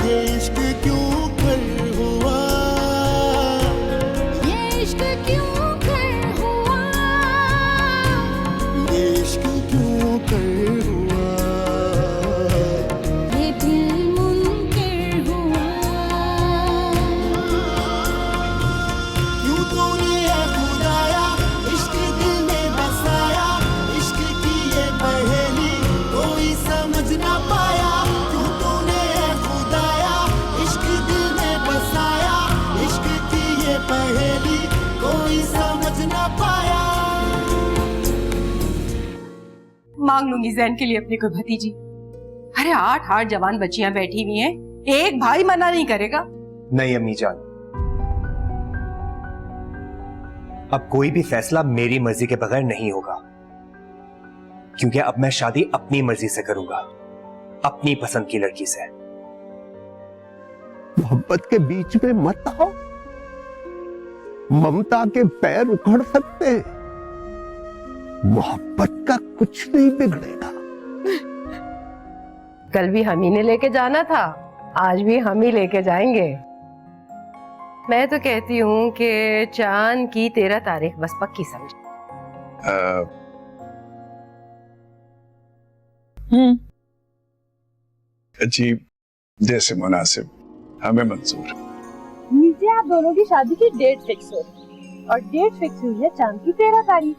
ये इश्क क्यों कर हुआ, ये इश्क क्यों कर हुआ, ये इश्क क्यों कर हुआ, ये दिल मुनकिर हुआ। क्यों तूने है खुदाया इश्क दिल में बसाया, इश्क की ये पहेली कोई समझ ना पाया। क्यों तूने है खुदाया इश्क दिल में बसाया, इश्क की ये पहेली कोई समझ ना पाया। मांग लूंगी जैन के लिए अपनी कोई भतीजी। अरे 8 जवान बच्चियां बैठी हुई हैं, एक भाई मना नहीं करेगा। नहीं अम्मी जान, अब कोई भी फैसला मेरी मर्जी के बगैर नहीं होगा, क्योंकि अब मैं शादी अपनी मर्जी से करूंगा, अपनी पसंद की लड़की से। मोहब्बत के बीच में मत आओ, ममता के पैर उखड़ सकते हैं। मोहब्बत का कुछ नहीं बिगड़ेगा। कल भी हम ही ने लेके जाना था, आज भी हम ही लेके जाएंगे। मैं तो कहती हूँ कि चांद की 13 तारीख बस पक्की समझ। अजीब जैसे मुनासिब, हमें मंजूर। नीचे आप दोनों की शादी की डेट फिक्स हो और डेट फिक्स हुई है चांद की 13 तारीख।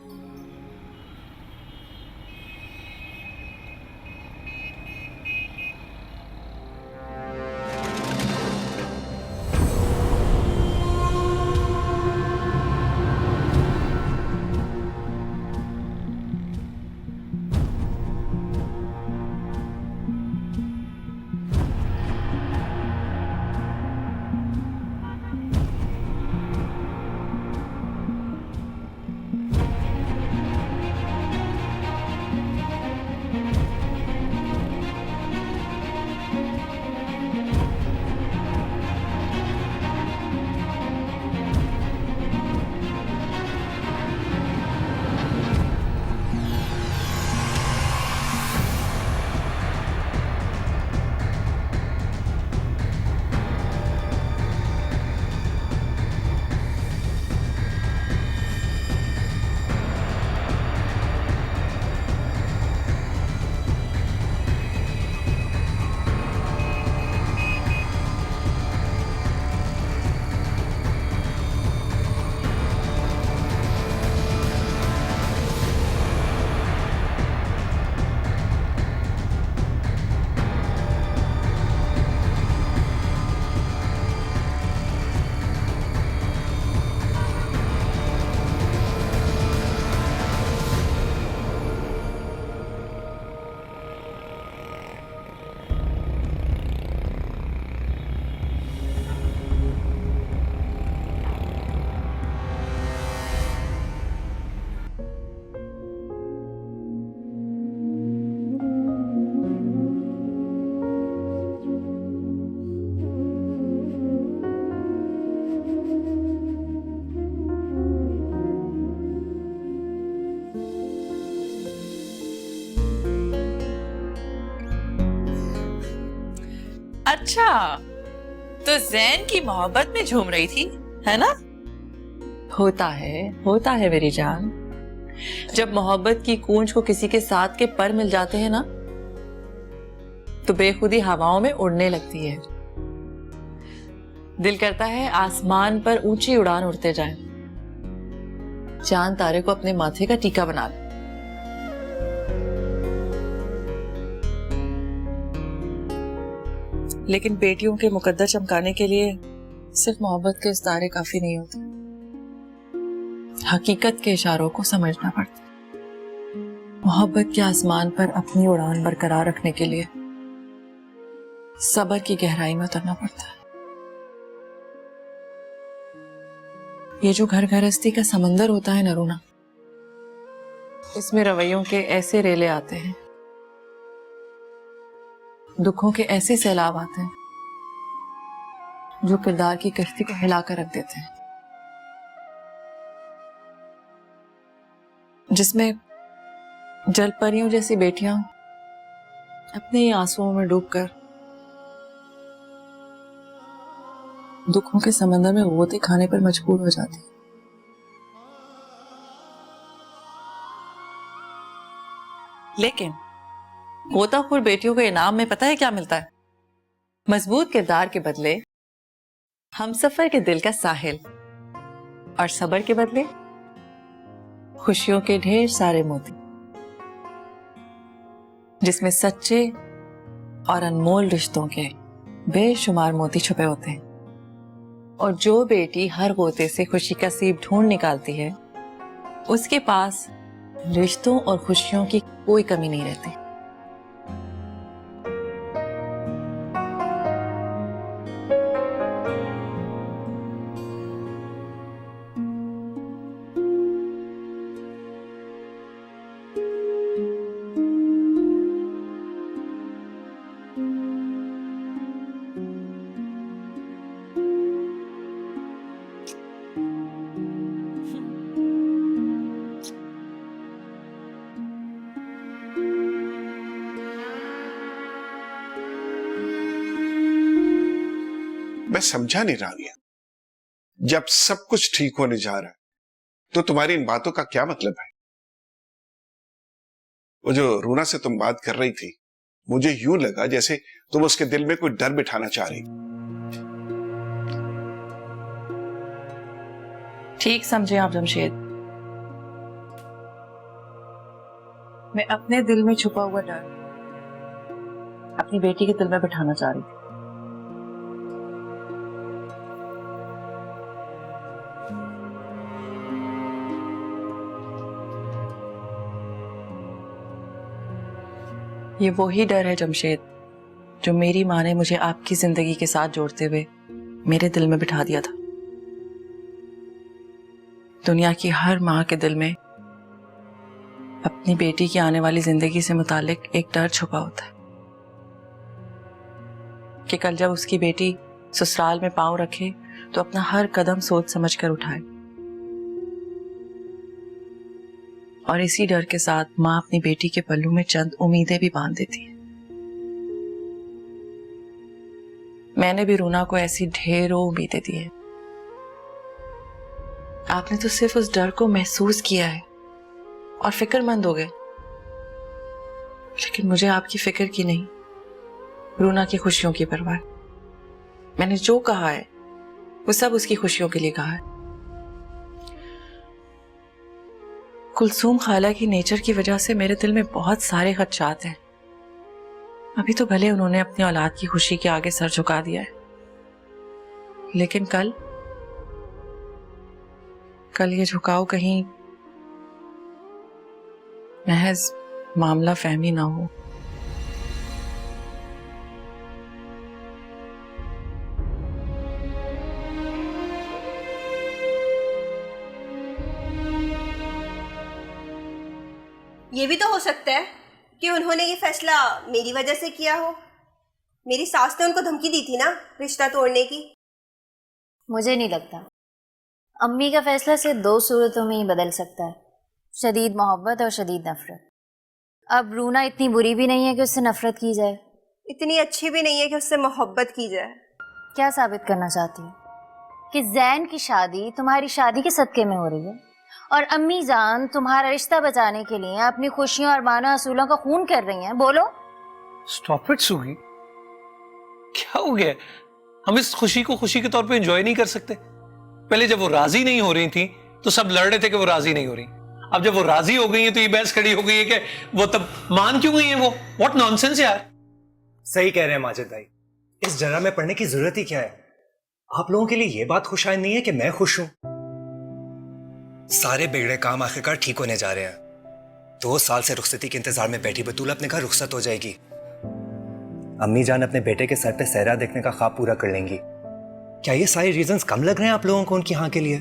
अच्छा, तो जैन की मोहब्बत में झूम रही थी, है ना? होता है मेरी जान। जब मोहब्बत की गूंज को किसी के साथ के पर मिल जाते हैं ना, तो बेखुदी हवाओं में उड़ने लगती है। दिल करता है आसमान पर ऊंची उड़ान उड़ते जाएं, चांद तारे को अपने माथे का टीका बना ले। लेकिन बेटियों के मुकद्दर चमकाने के लिए सिर्फ मोहब्बत के इशारे काफी नहीं होते, हकीकत के इशारों को समझना पड़ता है। मोहब्बत के आसमान पर अपनी उड़ान बरकरार रखने के लिए सब्र की गहराई में उतरना पड़ता है। ये जो घर गृहस्थी का समंदर होता है नरूना, इसमें रवैयों के ऐसे रेले आते हैं, दुखों के ऐसे सैलाब आते हैं जो किरदार की कश्ती को हिलाकर रख देते हैं, जिसमें जलपरियों जैसी बेटियां अपने ही आंसुओं में डूबकर दुखों के समंदर में गोते खाने पर मजबूर हो जाती है। लेकिन गोताखोर बेटियों को इनाम में पता है क्या मिलता है? मजबूत किरदार के बदले हमसफर के दिल का साहिल, और सब्र के बदले खुशियों के ढेर सारे मोती, जिसमें सच्चे और अनमोल रिश्तों के बेशुमार मोती छुपे होते हैं। और जो बेटी हर गोते से खुशी का सीप ढूंढ निकालती है, उसके पास रिश्तों और खुशियों की कोई कमी नहीं रहती। मैं समझा नहीं रानिया, जब सब कुछ ठीक होने जा रहा है तो तुम्हारी इन बातों का क्या मतलब है? वो जो रूना से तुम बात कर रही थी, मुझे यूं लगा जैसे तुम उसके दिल में कोई डर बिठाना चाह रही। ठीक समझे आप जमशेद। मैं अपने दिल में छुपा हुआ डर अपनी बेटी के दिल में बिठाना चाह रही थी। ये वही डर है जमशेद, जो मेरी माँ ने मुझे आपकी जिंदगी के साथ जोड़ते हुए मेरे दिल में बिठा दिया था। दुनिया की हर माँ के दिल में अपनी बेटी की आने वाली जिंदगी से मुतालिक एक डर छुपा होता है कि कल जब उसकी बेटी ससुराल में पांव रखे तो अपना हर कदम सोच समझ कर उठाए। और इसी डर के साथ माँ अपनी बेटी के पल्लू में चंद उम्मीदें भी बांध देती है। मैंने भी रूना को ऐसी ढेरों उम्मीदें दी है। आपने तो सिर्फ उस डर को महसूस किया है और फिक्रमंद हो गए, लेकिन मुझे आपकी फिक्र की नहीं, रूना की खुशियों की परवाह। मैंने जो कहा है वो सब उसकी खुशियों के लिए कहा है। कुलसूम खाला की नेचर की वजह से मेरे दिल में बहुत सारे खदशात हैं। अभी तो भले उन्होंने अपनी औलाद की खुशी के आगे सर झुका दिया है, लेकिन कल ये झुकाव कहीं महज मामला फहमी ना हो। ये भी तो हो सकता है कि उन्होंने ये फैसला मेरी वजह से किया हो। मेरी सास ने उनको धमकी दी थी ना रिश्ता तोड़ने की। मुझे नहीं लगता। अम्मी का फैसला सिर्फ दो सूरतों में ही बदल सकता है, शदीद मोहब्बत और शदीद नफरत। अब रूना इतनी बुरी भी नहीं है कि उससे नफरत की जाए, इतनी अच्छी भी नहीं है कि उससे मोहब्बत की जाए। क्या साबित करना चाहती हो? कि जैन की शादी तुम्हारी शादी के सदके में हो रही है और अम्मी जान तुम्हारा रिश्ता बचाने के लिए अपनी खुशियों और माना असूलों का खून कर रही हैं। बोलो। स्टॉप इट सुगी, क्या हो गया? हम इस खुशी को खुशी के तौर पे एंजॉय नहीं कर सकते? पहले जब वो राजी नहीं हो रही थी तो सब लड़ रहे थे कि वो राजी नहीं हो रही। अब जब वो राजी हो गई है तो ये बहस खड़ी हो गई है कि वो तब मान क्यों गई है वो? व्हाट नॉनसेंस यार। सही कह रहे हैं माजिद भाई, इस जरा में पढ़ने की जरूरत ही क्या है? आप लोगों के लिए ये बात खुशाइन नहीं है कि मैं खुश हूं? सारे बिगड़े काम आखिरकार ठीक होने जा रहे हैं। 2 साल से रुखसती के इंतजार में बैठी बतूल अपने घर रुखसत हो जाएगी। अम्मी जान अपने बेटे के सर पे सहरा देखने का ख्वाब पूरा कर लेंगी। क्या ये सारे रीजंस कम लग रहे हैं आप लोगों को उनकी हाँ के लिए?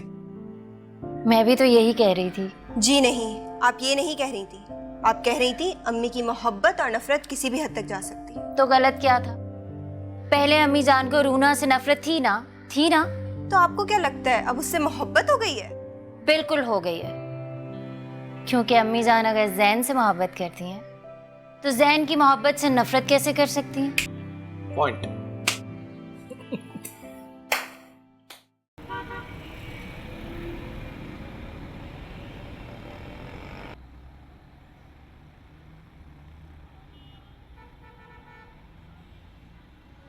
मैं भी तो यही कह रही थी। जी नहीं, आप ये नहीं कह रही थी। आप कह रही थी अम्मी की मोहब्बत और नफरत किसी भी हद तक जा सकती है। तो गलत क्या था? पहले अम्मी जान को रूना से नफरत थी ना? तो आपको क्या लगता है अब उससे मोहब्बत हो गई है? बिल्कुल हो गई है, क्योंकि अम्मी जान अगर जैन से मोहब्बत करती हैं तो जैन की मोहब्बत से नफरत कैसे कर सकती हैं? पॉइंट।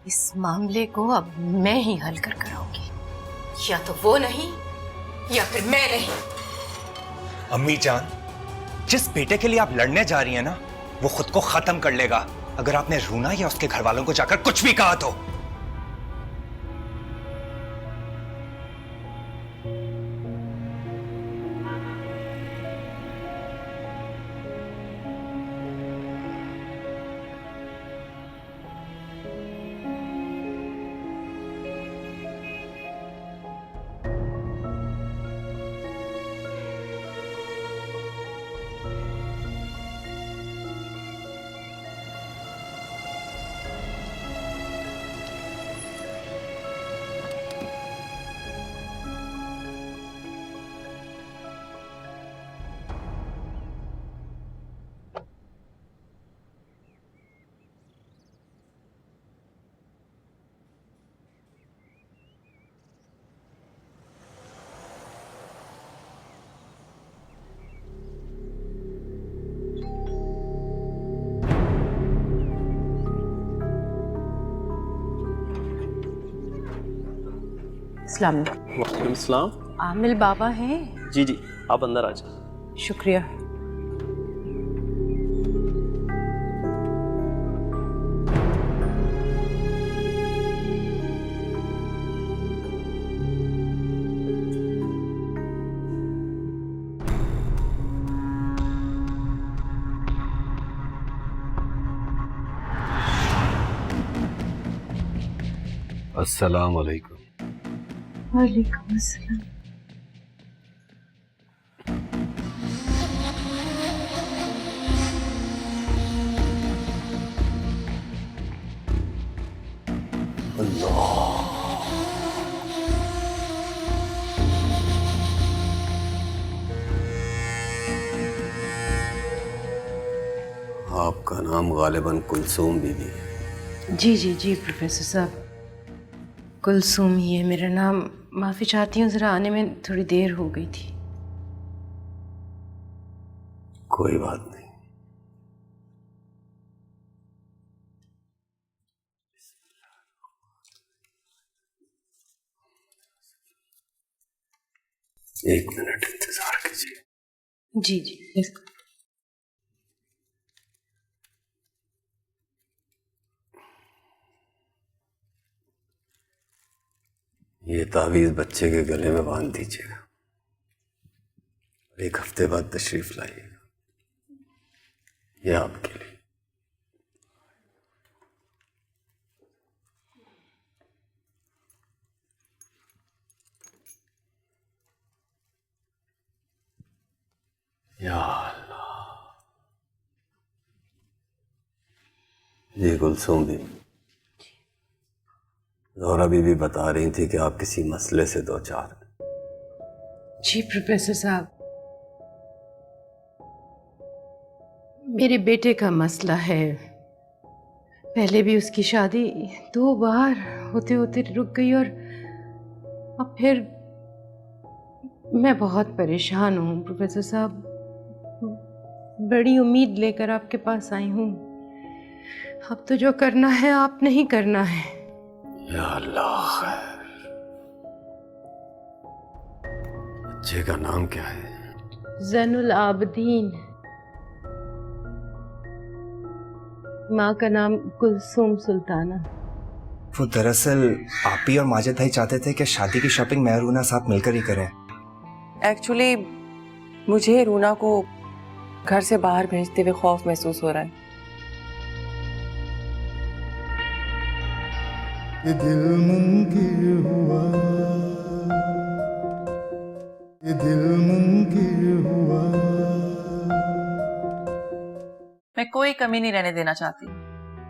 इस मामले को अब मैं ही हल कर कराऊंगी। या तो वो नहीं या फिर मैं नहीं। अम्मी जान, जिस बेटे के लिए आप लड़ने जा रही हैं ना, वो खुद को खत्म कर लेगा अगर आपने रूना या उसके घर वालों को जाकर कुछ भी कहा तो। अस्सलाम वालेकुम सलाम। आमिल बाबा हैं? जी जी, आप अंदर आ जाए। शुक्रिया। अस्सलाम वालेकुम। वालेकुम अस्सलाम। आपका नाम गालिबन कुलसूम बीबी है? जी जी जी प्रोफेसर साहब, कुलसूम ही है मेरा नाम। माफ़ी चाहती हूँ, ज़रा आने में थोड़ी देर हो गई थी। कोई बात नहीं। एक मिनट इंतजार कीजिए। जी जी yes। ये तावीज़ बच्चे के गले में बांध दीजिएगा। एक हफ्ते बाद तशरीफ लाइएगा। ये आपके लिए। या अल्लाह। जी कुलसूम बीबी, ज़ोहरा बीबी बता रही थी कि आप किसी मसले से दो चार। जी प्रोफेसर साहब, मेरे बेटे का मसला है। पहले भी उसकी शादी 2 बार होते होते रुक गई और अब फिर मैं बहुत परेशान हूँ प्रोफेसर साहब। बड़ी उम्मीद लेकर आपके पास आई हूँ। अब तो जो करना है आपने ही करना है। या अल्लाह खैर। बच्चे का नाम क्या है? ज़ैनुल आबदीन। माँ का नाम कुलसूम सुल्ताना। वो दरअसल आप ही और माजिद भाई चाहते थे कि शादी की शॉपिंग मैं और रूना साथ मिलकर ही करें। एक्चुअली मुझे रूना को घर से बाहर भेजते हुए खौफ महसूस हो रहा है। ये दिल मुनकिर हुआ, ये दिल मुनकिर हुआ। मैं कोई कमी नहीं रहने देना चाहती।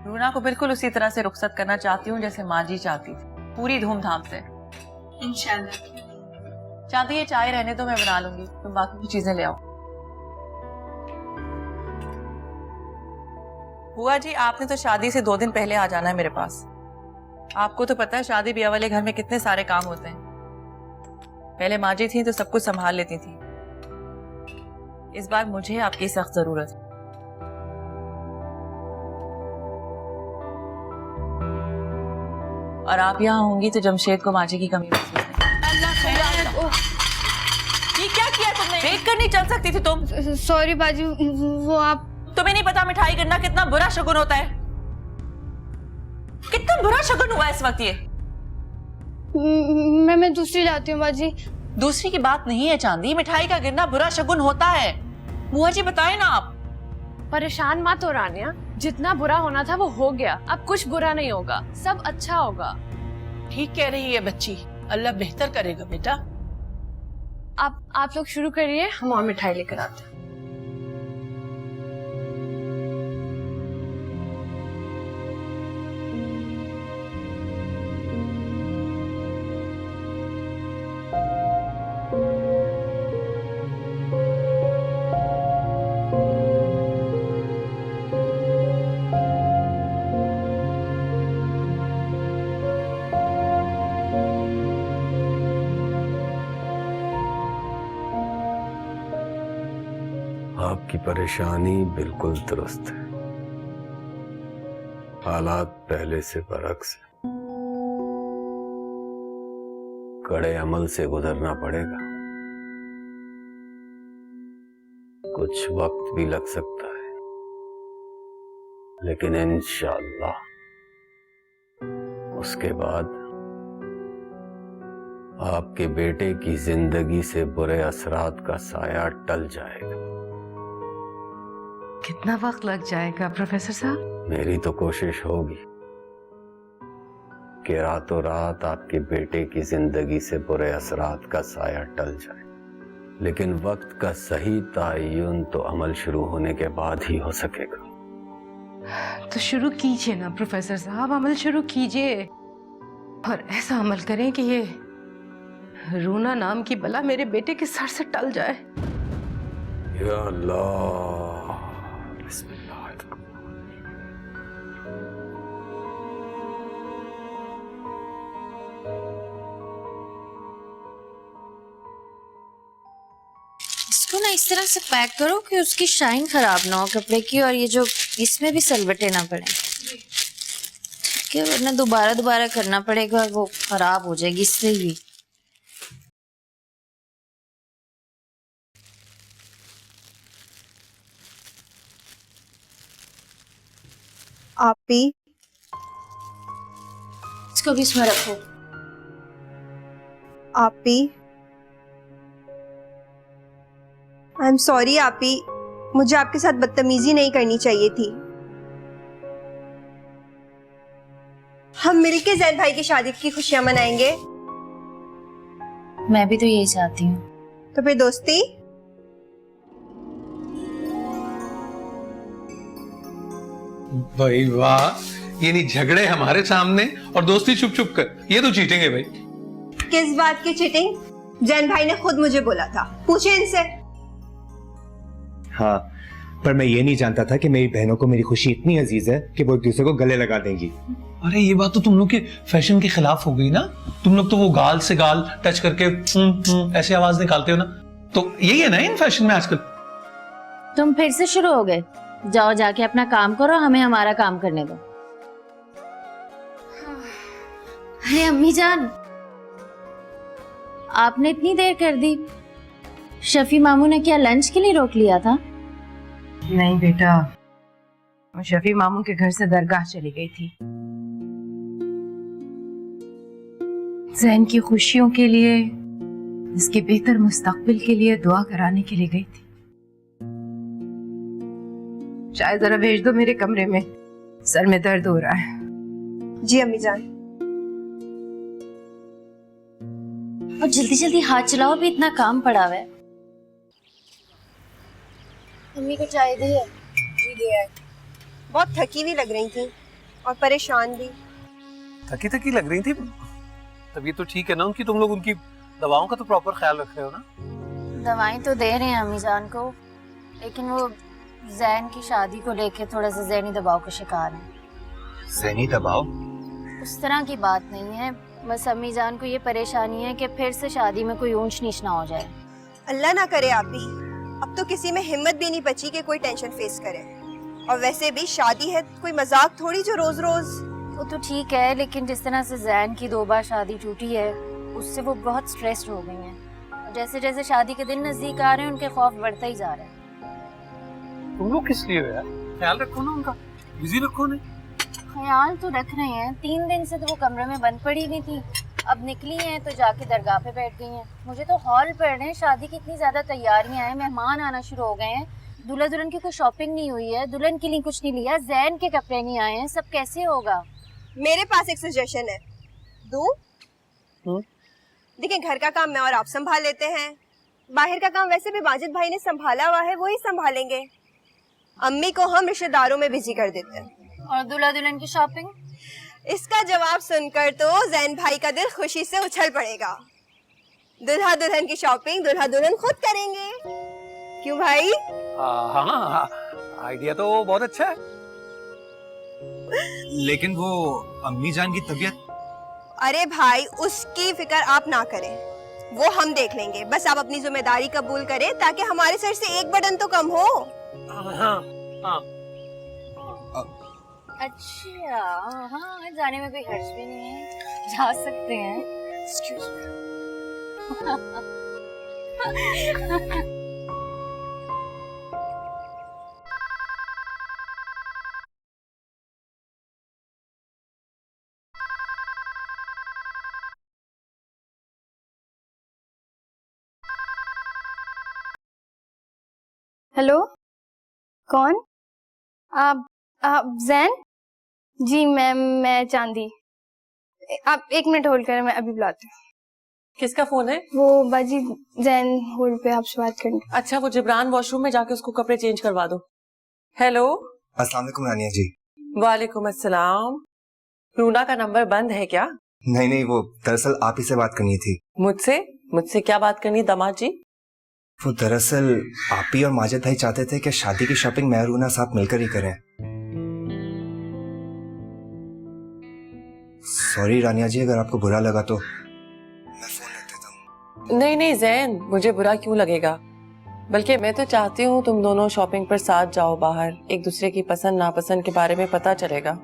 रूना को बिल्कुल उसी तरह से रुखसत करना चाहती हूँ जैसे माँ जी चाहती थी, पूरी धूमधाम से। इंशाल्लाह। चाहती है चाय रहने तो मैं बना लूंगी, तुम बाकी की चीजें ले आओ। बुआ जी, आपने तो शादी से 2 दिन पहले आ जाना है मेरे पास। आपको तो पता है शादी ब्याह वाले घर में कितने सारे काम होते हैं। पहले माँ जी थी तो सब कुछ संभाल लेती थी, इस बार मुझे आपकी सख्त जरूरत है। और आप यहाँ होंगी तो जमशेद को माजी की कमी महसूस नहीं। ये क्या किया तुमने? देख कर नहीं चल सकती थी तुम? सॉरी बाजी, वो आप तुम्हें नहीं पता मिठाई गिरना कितना बुरा शगुन होता है? कितना बुरा शगुन हुआ इस वक्त ये। मैं दूसरी लाती हूँ बाजी। दूसरी की बात नहीं है चांदी, मिठाई का गिरना बुरा शगुन होता है। बुआ जी बताए ना आप। परेशान मत हो रानिया, जितना बुरा होना था वो हो गया, अब कुछ बुरा नहीं होगा, सब अच्छा होगा। ठीक कह रही है बच्ची, अल्लाह बेहतर करेगा बेटा। आप लोग शुरू करिए, हम और मिठाई लेकर आते हैं। आपकी परेशानी बिल्कुल दुरुस्त है। हालात पहले से बरक्स है। कड़े अमल से गुजरना पड़ेगा। कुछ वक्त भी लग सकता है, लेकिन इंशाअल्लाह उसके बाद आपके बेटे की जिंदगी से बुरे असरात का साया टल जाएगा। कितना वक्त लग जाएगा प्रोफेसर साहब? मेरी तो कोशिश होगी कि रातों रात आपके बेटे की जिंदगी से बुरे असरात का साया टल जाए, लेकिन वक्त का सही तायुन तो अमल शुरू होने के बाद ही हो सकेगा। तो शुरू कीजिए ना प्रोफेसर साहब, अमल शुरू कीजिए और ऐसा अमल करें कि ये रूना नाम की बला मेरे बेटे के सर से टल जाए। या अल्लाह, बिस्मिल्लाह। इसको ना इस तरह से पैक करो कि उसकी शाइन खराब ना हो कपड़े की, और ये जो इसमें भी सलवटे ना पड़े, ठीक है? वरना दोबारा करना पड़ेगा, वो खराब हो जाएगी इससे भी। आप भी इसको भी इसमें रखो। आप भी आई एम सॉरी आप ही, मुझे आपके साथ बदतमीजी नहीं करनी चाहिए थी। हम मिलके जैन भाई की शादी की खुशियां मनाएंगे। मैं भी तो यही चाहती हूँ। तो फिर दोस्ती? भाई वाह, ये नहीं झगड़े हमारे सामने और दोस्ती छुप छुप कर, ये तो चीटिंग है भाई। किस बात की चीटिंग? जैन भाई ने खुद मुझे बोला था, पूछे इनसे। हाँ, पर मैं ये नहीं जानता था कि मेरी बहनों को मेरी खुशी इतनी अजीज है कि वो एक दूसरे को गले लगा देंगी। अरे ये बात तो तुम लोग के फैशन के खिलाफ हो गई ना। तुम लोग तो वो गाल से गाल टच करके ऐसे आवाज निकालते हो ना, तो यही है ना इन फैशन में आजकल। तुम फिर से शुरू हो गए। जाओ जाके अपना काम करो, हमें हमारा काम करने दो। अरे अम्मी जान, आपने इतनी देर कर दी। शफी मामू ने क्या लंच के लिए रोक लिया था? नहीं बेटा, शफी मामू के घर से दरगाह चली गई थी। जैन की खुशियों के लिए, इसके बेहतर मुस्तकबिल के लिए दुआ कराने के लिए गई थी। चाय जरा भेज दो मेरे कमरे में, सर में दर्द हो रहा है। जी अम्मी जान। और जल्दी जल्दी हाथ चलाओ, भी इतना काम पड़ा हुआ है। मम्मी को चाय दी है? जी दिया है। बहुत थकी हुई लग रही थी और परेशान भी। थकी थकी लग रही थी। तबीयत तो ठीक है ना उनकी? तुम लोग उनकी दवाओं का तो प्रॉपर ख्याल रख रहे हो ना? दवाएं तो दे रहे हैं अम्मी जान को, लेकिन वो जैन की शादी को लेके थोड़ा सा ज़हनी दबाव का शिकार है। ज़हनी दबाव? उस तरह की बात नहीं है, बस अम्मी जान को ये परेशानी है कि फिर से शादी में कोई ऊंच नीच ना हो जाए। अल्लाह ना करे आप भी। अब तो किसी में हिम्मत भी नहीं बची कि कोई टेंशन फेस करे। और वैसे भी शादी है कोई मजाक थोड़ी जो रोज रोज वो तो ठीक है, लेकिन जिस तरह से जैन की 2 बार शादी टूटी है उससे वो बहुत स्ट्रेस्ड हो गई हैं। जैसे जैसे शादी के दिन नजदीक आ रहे हैं उनके खौफ बढ़ता ही जा रहा है। तुम लोग किस लिए हो यार? ख्याल रखो ना उनका, बिजी रखो ना। ख्याल तो रख रहे हैं, 3 दिन से तो वो कमरे में बंद पड़ी हुई थी, अब निकली हैं तो जाके दरगाह पे बैठ गई हैं। मुझे तो हॉल पड़ रहे हैं, शादी की इतनी ज्यादा तैयारियां हैं, मेहमान आना शुरू हो गए हैं, दूल्हा दुल्हन की कोई शॉपिंग नहीं हुई है, दुल्हन के लिए कुछ नहीं लिया, जैन के कपड़े नहीं आए हैं, सब कैसे होगा? मेरे पास एक सजेशन है, दूं? देखिए, घर का काम मैं और आप संभाल लेते हैं, बाहर का काम वैसे भी माजिद भाई ने संभाला हुआ है, वो ही संभालेंगे। अम्मी को हम रिश्तेदारों में बिजी कर देते हैं। और दूल्हा दुल्हन की शॉपिंग? इसका जवाब सुनकर तो जैन भाई का दिल खुशी से उछल पड़ेगा। दुल्हा दुल्हन की शॉपिंग दुल्हा दुल्हन खुद करेंगे, क्यों भाई? हाँ, आइडिया तो बहुत अच्छा है, लेकिन वो अम्मी जान की तबीयत। अरे भाई, उसकी फिक्र आप ना करें, वो हम देख लेंगे। बस आप अपनी जिम्मेदारी कबूल करें ताकि हमारे सर से एक बटन तो कम हो। हाँ। अच्छा, हाँ, जाने में कोई खर्च भी नहीं है, जा सकते हैं। Excuse me. हेलो, कौन? आप जैन? जी मैं चांदी। आप 1 मिनट होल्ड करें, मैं अभी बुलाती हूँ। किसका फोन है? वो बाजी जैन होल्ड पे आपसे बात करनी। अच्छा, वो जिब्रान वॉशरूम में जाके उसको कपड़े चेंज करवा दो। हेलो, अस्सलाम वालेकुम रानिया जी। वालेकुम अस्सलाम। रूना का नंबर बंद है क्या? नहीं, वो दरअसल आप ही से बात करनी थी। मुझसे? मुझसे क्या बात करनी दामाद जी? वो दरअसल आप ही और माजिद भाई चाहते थे कि शादी की शॉपिंग मैं और रूना साथ मिलकर ही करें। सॉरी रानिया जी, अगर आपको बुरा लगा तो मैं फोन रख देता हूँ। नहीं जैन, मुझे बुरा क्यों लगेगा, बल्कि मैं तो चाहती हूँ तुम दोनों शॉपिंग पर साथ जाओ बाहर, एक दूसरे की पसंद नापसंद के बारे में पता चलेगा।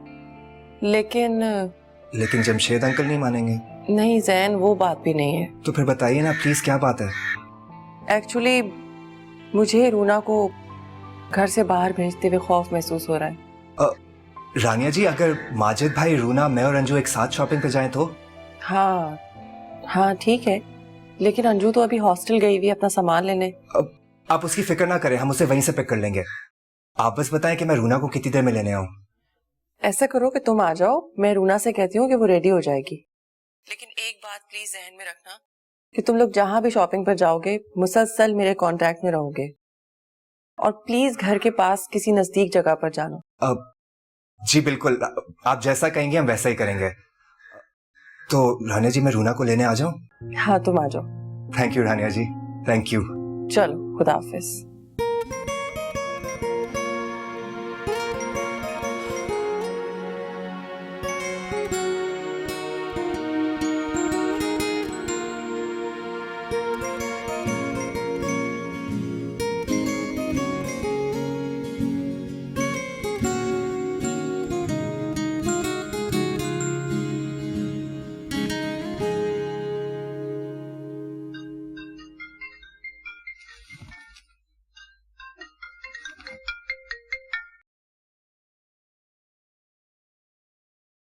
लेकिन जमशेद अंकल नहीं मानेंगे। नहीं जैन, वो बात भी नहीं है। तो फिर बताइए ना प्लीज, क्या बात है? एक्चुअली मुझे रूना को घर से बाहर भेजते हुए खौफ महसूस हो रहा है। रानिया जी, अगर माजिद भाई, रूना, मैं और अंजू एक साथ शॉपिंग पे जाएं तो? हाँ ठीक है, लेकिन अंजू तो अभी हॉस्टल गई हुई अपना सामान लेने। आप उसकी फिक्र ना करें, हम उसे वहीं से पिक कर लेंगे। आप बस बताएं कि मैं रूना को कितनी देर में लेने आऊं। ऐसा करो कि तुम आ जाओ, मैं रूना से कहती हूँ कि वो रेडी हो जाएगी। लेकिन एक बात प्लीज ध्यान में रखना कि तुम लोग जहां भी शॉपिंग पर जाओगे मुसलसल मेरे कांटेक्ट में रहोगे, और प्लीज घर के पास किसी नजदीक जगह पर जाना। जी बिल्कुल, आप जैसा कहेंगे हम वैसा ही करेंगे। तो रानिया जी, मैं रूना को लेने आ जाऊं? हाँ तुम आ जाओ। Thank you Rania ji, thank you. चलो, खुदा हाफिज।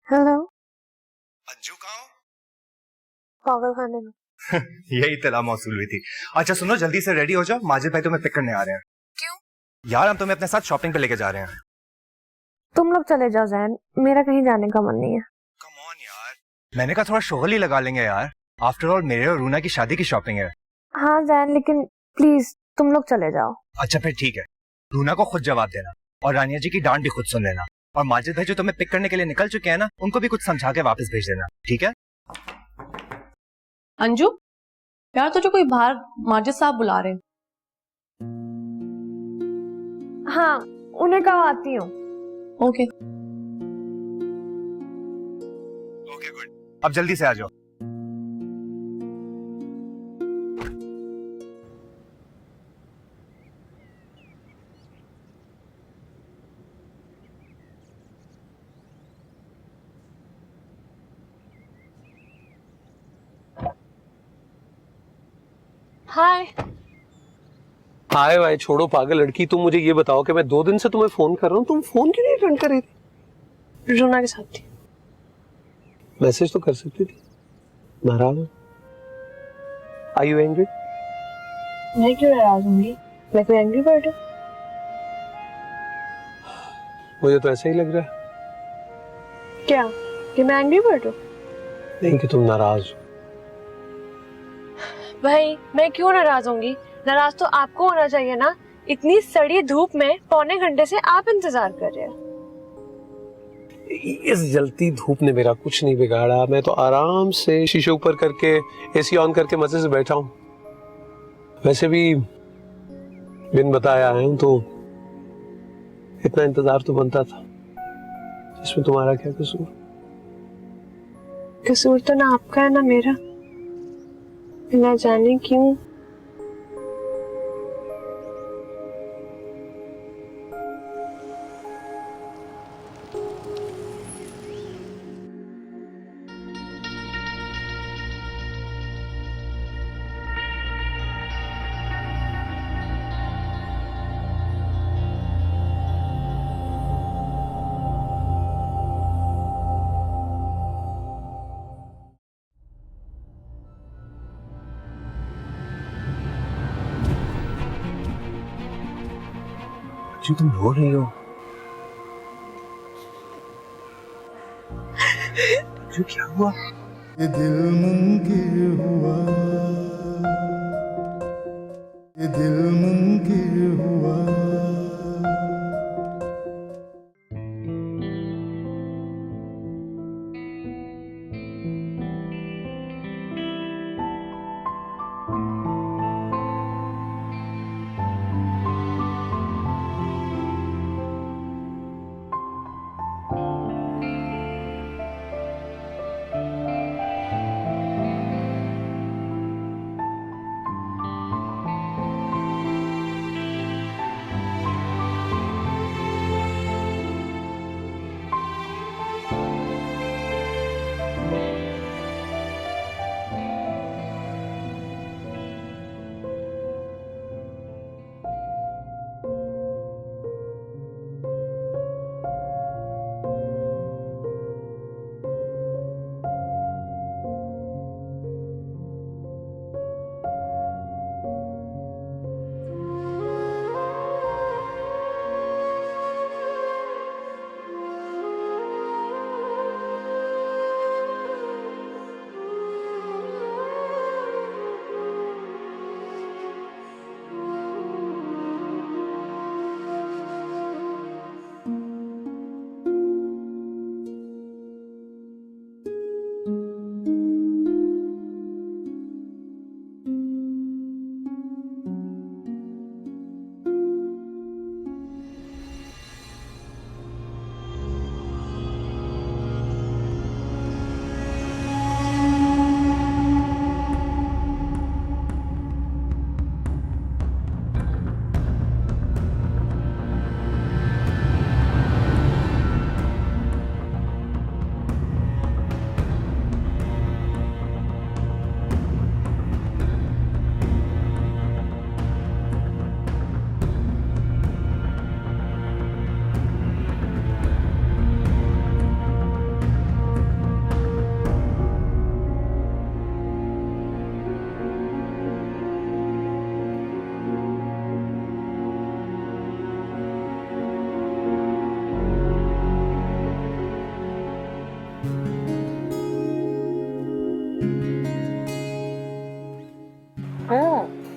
हेलो, अंजू कहाँ हो? पागल खाने में। यही इत्तला मौसूल हुई थी। अच्छा सुनो, जल्दी से रेडी हो जाओ, माजिद भाई तुम्हें पिक करने आ रहे हैं। क्यों? यार हम तुम्हें अपने साथ शॉपिंग पे लेके जा रहे हैं। तुम लोग चले जाओ जैन, मेरा कहीं जाने का मन नहीं है। कम ऑन यार, मैंने कहा थोड़ा शोगल ही लगा लेंगे यार, आफ्टर ऑल मेरे और रूना की शादी की शॉपिंग है। हाँ जैन, लेकिन प्लीज तुम लोग चले जाओ। अच्छा फिर ठीक है, रूना को खुद जवाब देना और रानिया जी की डांट भी खुद सुन लेना, और माजिद भाई जो तुम्हें पिक करने के लिए निकल चुके हैं ना, उनको भी कुछ समझा के वापस भेज देना, ठीक है? अंजू यार, तुझे कोई बाहर माजिद साहब बुला रहे हैं। हाँ, उन्हें कहा आती हूँ। ओके गुड, अब जल्दी से आ जाओ। हाय। हाय भाई, छोड़ो पागल लड़की, तुम मुझे ये बताओ कि मैं 2 दिन से तुम्हें फोन कर रहा हूँ, तुम फोन क्यों नहीं अटेंड कर रही थी? रोना के साथ थी। मैसेज तो कर सकती थी। नाराज हो? Are you angry? मैं क्यों नाराज होंगी? मैं कोई एंग्री बर्ड हूँ? मुझे तो ऐसा ही लग रहा है। क्या कि मैं एंग्री बर्ड हूँ? नहीं कि तुम नाराज हो। भाई मैं क्यों नाराज होंगी? नाराज तो आपको होना चाहिए ना। इतनी सड़ी धूप में पौने घंटे से आप इंतजार कर रहे हैं। इस जलती धूप ने मेरा कुछ नहीं बिगाड़ा। मैं तो आराम से शीशे ऊपर करके एसी ऑन करके मजे से बैठा हूँ। वैसे भी बिन बताए आया हूँ तो इतना इंतजार तो बनता था। इसमें तुम्हारा क्या कसूर? कसूर तो ना आपका है ना मेरा। ना जाने क्यों जी तुम रो रही हो? जो क्या हुआ? ये दिल मुनकिर हुआ, ये दिल मुनकिर हुआ।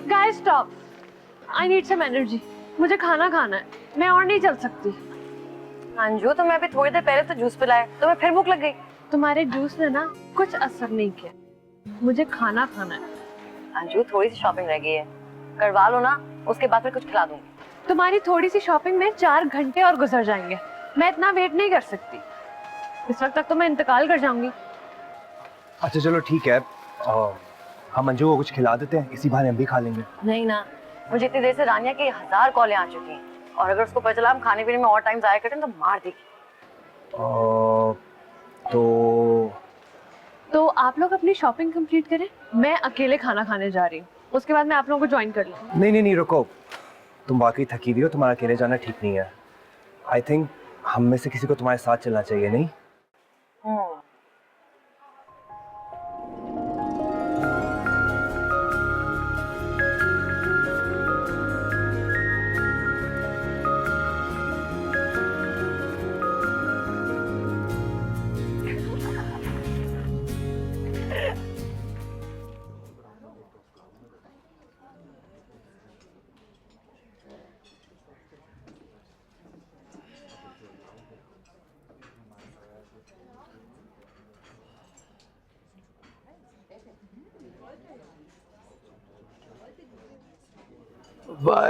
Guys stop. I need some energy. मुझे खाना खाना है, मैं और नहीं चल सकती। अंजू तुम्हें अभी थोड़ी देर पहले तो जूस पिलाया, तुम्हें फिर भूख लग गई। तुम्हारे जूस ने ना कुछ असर नहीं किया। मुझे खाना खाना है। अंजू थोड़ी सी शॉपिंग रह गई है, करवा लो ना, उसके बाद फिर कुछ खिला दूंगी। तुम्हारी थोड़ी सी शॉपिंग में 4 घंटे और गुजर जाएंगे। मैं इतना वेट नहीं कर सकती। इस वक्त तक तो मैं इंतकाल कर जाऊंगी। अच्छा चलो ठीक है, हम अंजू को कुछ खिला देते हैं, इसी बहाने हम भी खा लेंगे। नहीं ना, मुझे इतनी देर से रानिया की 1000 कॉलें आ चुकी हैं और अगर उसको पता चला हम खाने पीने में और टाइम जाया करें तो मार देगी। तो आप लोग अपनी शॉपिंग कंप्लीट करें, मैं अकेले खाना खाने जा रही हूँ। उसके बाद मैं आप लोगों को ज्वाइन कर लूँ। नहीं नहीं नहीं, रुको। तुम वाकई थकी हुई हो, तुम्हारा अकेले जाना ठीक नहीं है। आई थिंक हम में से किसी को तुम्हारे साथ चलना चाहिए, नहीं?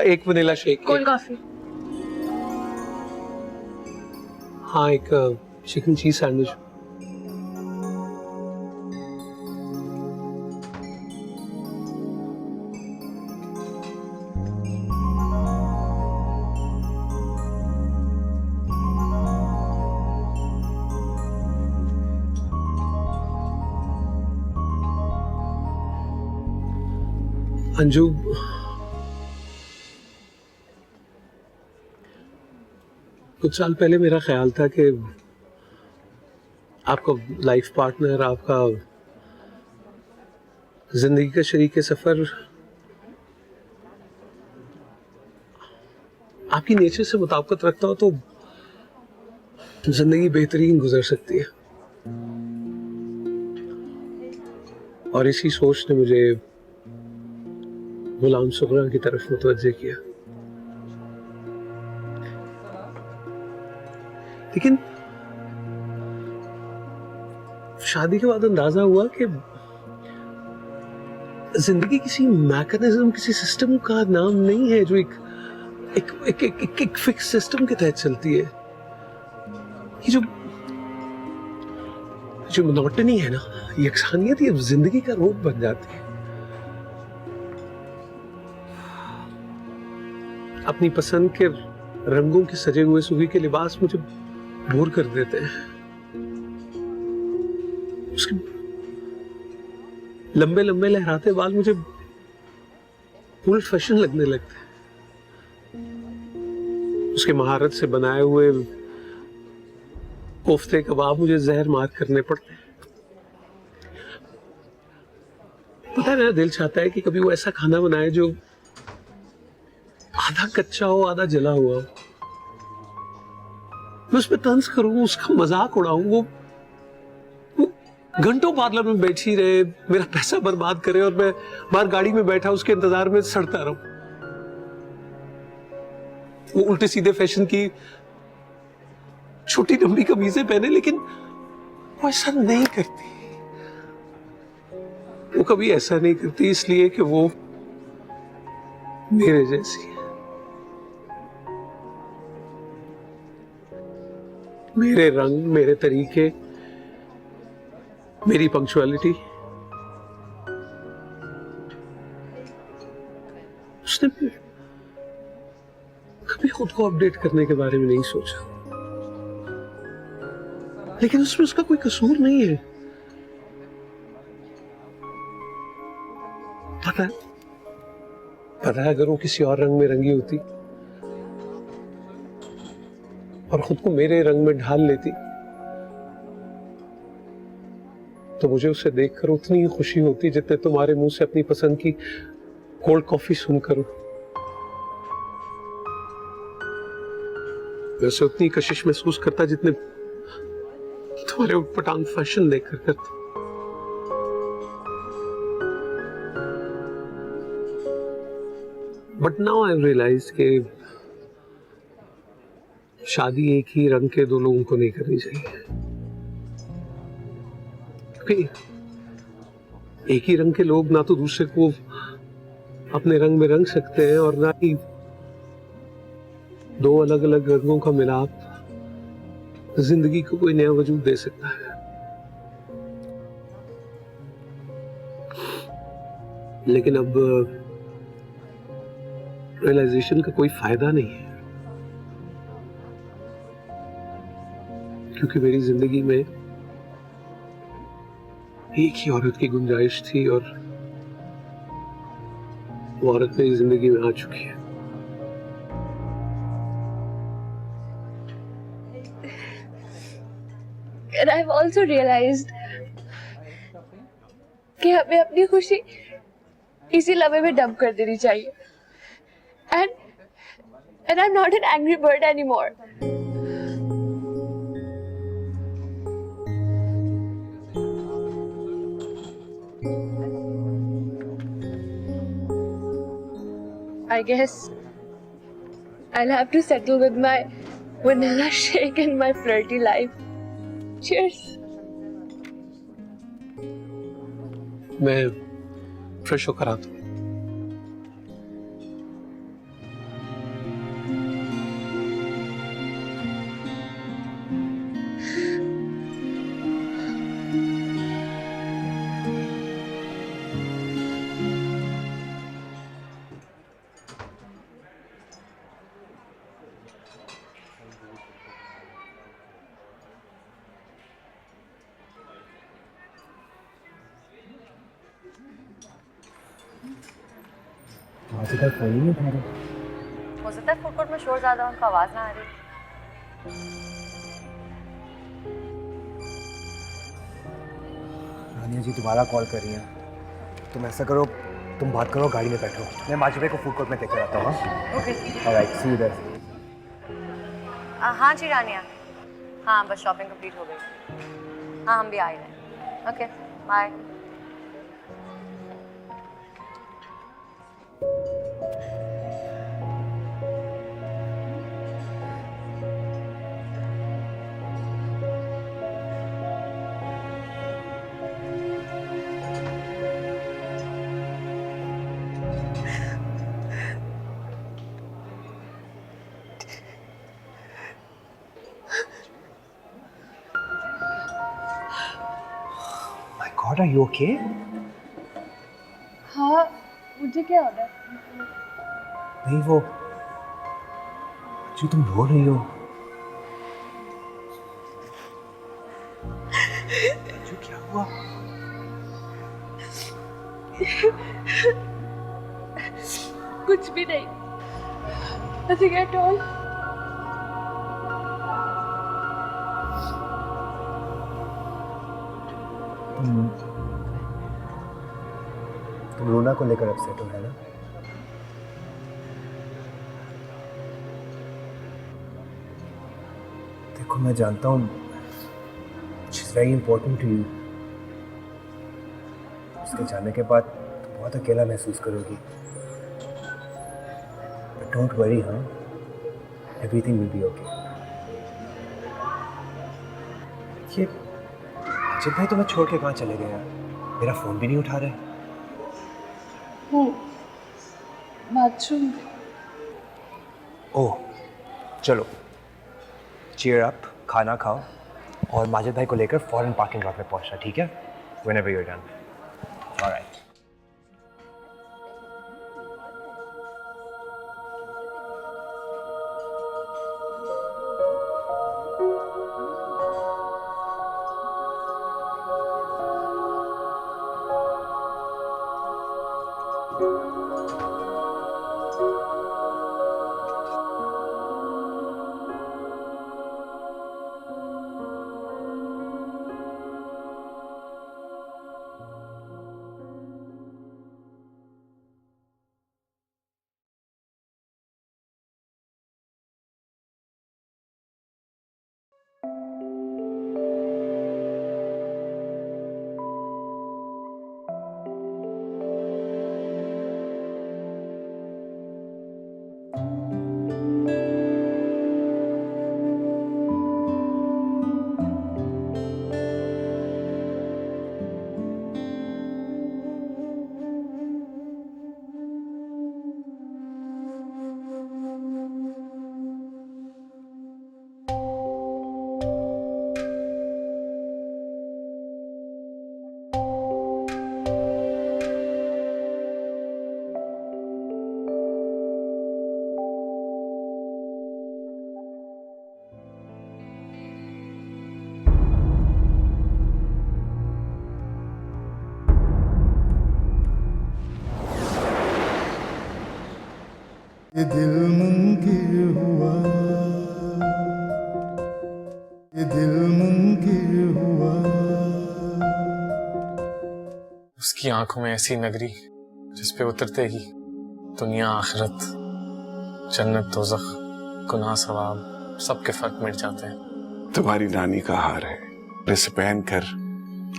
एक वनीला शेक। Cold coffee. हाँ, एक चिकन चीज सैंडविच। अंजू, कुछ साल पहले मेरा ख्याल था कि आपका लाइफ पार्टनर, आपका जिंदगी का शरीक सफर आपकी नेचर से मुताबिकत रखता हो तो जिंदगी बेहतरीन गुजर सकती है। और इसी सोच ने मुझे गुलाम सुगरा की तरफ मुतवज्जे किया। लेकिन शादी के बाद अंदाजा हुआ कि जिंदगी किसी मैकेनिज्म, किसी सिस्टम का नाम नहीं है जो एक फिक्स सिस्टम के तहत चलती है। ये जो मोनोटनी है ना, यकसानियत, ये जिंदगी का रूप बन जाती है। अपनी पसंद के रंगों के सजे हुए सुगी के लिबास मुझे बोर कर देते हैं। उसके लंबे लंबे लहराते बाल मुझे ओल्ड फैशन लगने लगते हैं। उसके महारत से बनाए हुए कोफ्ते कबाब मुझे जहर मार करने पड़ते हैं। पता है, मेरा दिल चाहता है कि कभी वो ऐसा खाना बनाए जो आधा कच्चा हो, आधा जला हुआ हो। मैं उस पर तंज करूं, उसका मजाक उड़ाऊं, वो घंटों पार्लर में बैठी रहे, मेरा पैसा बर्बाद करे और मैं बाहर गाड़ी में बैठा उसके इंतजार में सड़ता रहूं। वो उल्टे सीधे फैशन की छोटी लंबी कमीजें पहने, लेकिन वो ऐसा नहीं करती। वो कभी ऐसा नहीं करती इसलिए कि वो मेरे जैसी है। मेरे रंग, मेरे तरीके, मेरी पंक्चुअलिटी। उसने कभी खुद को अपडेट करने के बारे में नहीं सोचा, लेकिन उसमें उसका कोई कसूर नहीं है। पता है, अगर वो किसी और रंग में रंगी होती और खुद को मेरे रंग में ढाल लेती तो मुझे उसे देखकर उतनी ही खुशी होती जितने तुम्हारे मुंह से अपनी पसंद की कोल्ड कॉफी सुनकर। वैसे उतनी कशिश महसूस करता जितने तुम्हारे उटपटांग फैशन देखकर करता। बट नाउ आई रियलाइज कि शादी एक ही रंग के दो लोगों को नहीं करनी चाहिए, क्योंकि एक ही रंग के लोग ना तो दूसरे को अपने रंग में रंग सकते हैं और ना ही दो अलग अलग रंगों का मिलाप जिंदगी को कोई नया वजूद दे सकता है। लेकिन अब रियलाइजेशन का कोई फायदा नहीं है, क्योंकि मेरी जिंदगी में एक ही औरत की गुंजाइश थी और वो औरत मेरी जिंदगी में आ चुकी है। And I've also realized कि हमें अपनी खुशी इसी लम्हे में डंप कर देनी चाहिए। And I'm not an angry bird anymore. I guess I'll have to settle with my vanilla shake and my flirty life. Cheers. मैं फ्रेश होकर आता हूँ। हो सकता है फूड कोर्ट में शोर ज्यादा, उनका आवाज ना आ रही। रानिया जी दोबारा कॉल कर रही हैं। तुम ऐसा करो, तुम बात करो, गाड़ी में बैठो, मैं माजिद भाई को फूड कोर्ट में लेकर आता हूँ। Okay. Alright, see you there. हाँ जी रानिया, हाँ बस शॉपिंग कंप्लीट हो गई। हाँ हम भी आ रहे हैं। Okay bye. God, are you okay? हाँ, मुझे क्या हो रहा है? नहीं वो जो तुम रो रही हो। जो क्या हुआ? कुछ भी नहीं। Nothing at all. तुम रोना को लेकर अपसेट हो, है ना? देखो मैं जानता हूँ it's very important to you. उसके जाने के बाद तुम बहुत अकेला महसूस करोगी। बट डोंट वरी, हाँ, एवरीथिंग विल बी ओके। ये जिद भाई तुम्हें छोड़ के कहाँ चले गए यार? मेरा फोन भी नहीं उठा रहे। बाथरूम। ओह चलो, चीयर अप, खाना खाओ और माजिद भाई को लेकर फौरन पार्किंग लॉट में पहुंचना, ठीक है? Whenever you are done. Alright. ये दिल मुमकिन हुआ, ये दिल मुमकिन हुआ। उसकी आंखों में ऐसी नगरी जिस पे उतरते ही दुनिया आखिरत, जन्नत दोज़ख, गुनाह सवाब सबके फर्क मिट जाते हैं। तुम्हारी नानी का हार है, इसे पहन कर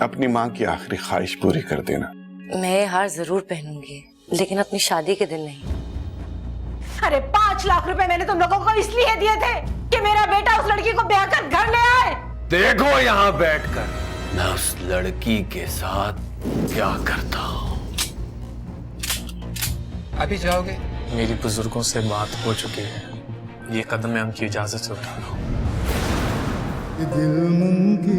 अपनी माँ की आखिरी ख्वाहिश पूरी कर देना। मैं ये हार जरूर पहनूंगी, लेकिन अपनी शादी के दिन नहीं। अरे 5 लाख रुपए मैंने तुम लोगों को इसलिए दिए थे कि मेरा बेटा उस लड़की को ब्याह कर घर ले आए। देखो यहाँ बैठकर मैं उस लड़की के साथ क्या करता हूँ। अभी जाओगे? मेरी बुजुर्गों से बात हो चुकी है, ये कदम मैं उनकी इजाजत से उठा रहा हूँ। ये दिल मुमकिन